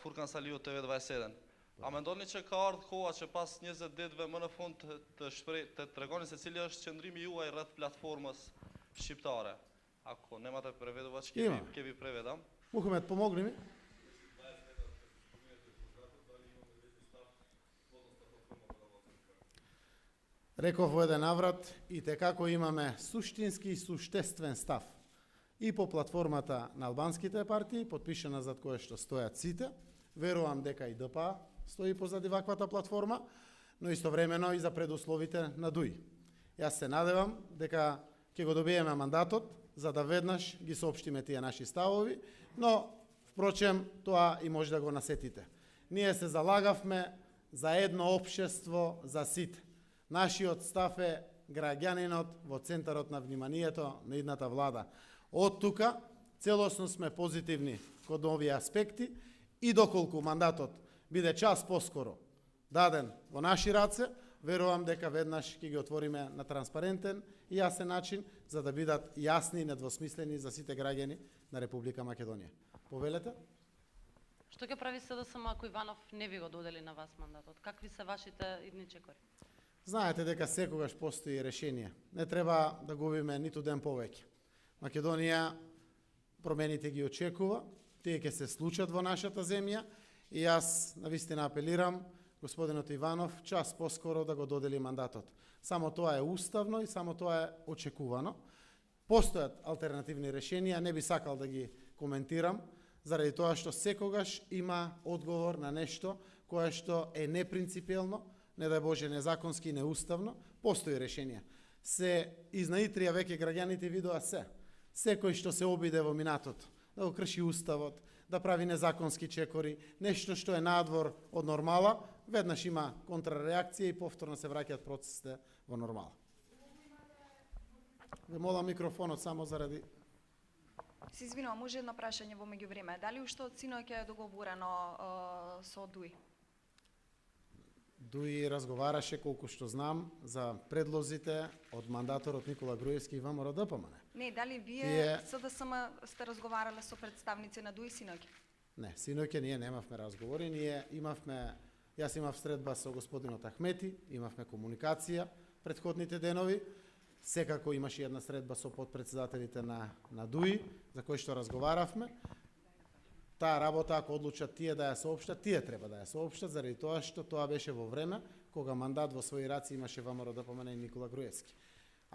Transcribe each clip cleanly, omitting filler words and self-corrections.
Фуркан Салио TV27. А мендониче ka ardh koha që pas 20 ditëve më në fund të tregoni se cili është qëndrimi juaj rreth platformës shqiptare. Ako nemate prevедува që kevi prevedam? Мухамед, помогни ми. Реков во еден наврат и како имаме суштински и суштествен став и по платформата на албанските партии, подпишана зад кое што стојат сите. Верувам дека и ДПА стои позади ваквата платформа, но истовремено и за предусловите на ДУИ. Јас се надевам дека ќе го добиеме мандатот за да веднаш ги соопштиме тие наши ставови, но впрочем тоа и може да го насетите. Ние се залагавме за едно општество за сите. Нашиот став е граѓанинот во центарот на вниманието на идната влада. Од тука целосно сме позитивни кон овие аспекти и доколку мандатот биде час поскоро даден во наши раце, верувам дека веднаш ќе ги отвориме на транспарентен и јасен начин за да бидат јасни и недвосмислени за сите граѓани на Република Македонија. Повелете? Што ќе прави СДСМ ако Иванов не ви го додели на вас мандатот? Какви се вашите идни чекори? Знаете дека секогаш постои решение. Не треба да губиме ниту ден повеќе. Македонија промените ги очекува, тие ќе се случат во нашата земја и јас навистина апелирам господинот Иванов час поскоро да го додели мандатот. Само тоа е уставно и само тоа е очекувано. Постојат алтернативни решенија, не би сакал да ги коментирам, заради тоа што секогаш има одговор на нешто кое што е непринципелно, не дај Боже незаконски и неуставно, постои решенија. Се изнаитрија веќе граѓаните видоа се. Секој што се обиде во минатото, да го крши уставот, да прави незаконски чекори, нешто што е надвор од нормала, веднаш има контрреакција и повторно се враќаат процесите во нормала. Ве молам микрофонот само заради... Се извинувам, може едно прашање во меѓувреме. Дали уште од синоќ е договорено со ДУИ? ДУИ разговараше, колку што знам, за предлозите од мандаторот Никола Груевски и ВМРО ДПМН. Не, дали вие СДСМ сте разговарале со представници на ДУИ синоќ? Не, синоќа ние немавме разговори, јас имав средба со господинот Ахмети, имавме комуникација претходните денови, секако имаше една средба со подпредседателите на ДУИ, за кои што разговаравме. Таа работа, ако одлучат тие да ја соопштат, тие треба да ја соопштат, заради тоа што тоа беше во време кога мандат во своји раци имаше ВМРО ДПМН и Никола Груевски.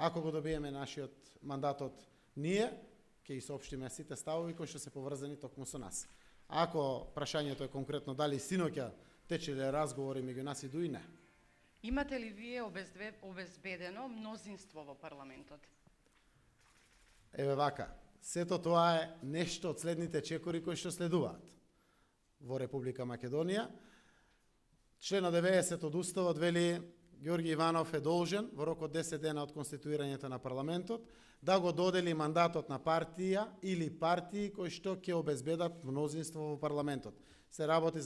Ако го добиеме нашиот мандатот ние, ќе ги соопштиме сите ставови кои што се поврзани токму со нас. Ако прашањето е конкретно дали синоќа течеле разговори меѓу нас и ДУИ, не. Имате ли вие обезбедено мнозинство во парламентот? Еве вака, сето тоа е нешто од следните чекори кои што следуваат во Република Македонија. Член 90 од Уставот вели Ѓорги Иванов е должен во рок од 10 дена од конституирањето на парламентот да го додели мандатот на партија или партии кои што ќе обезбедат мнозинство во парламентот. Се работи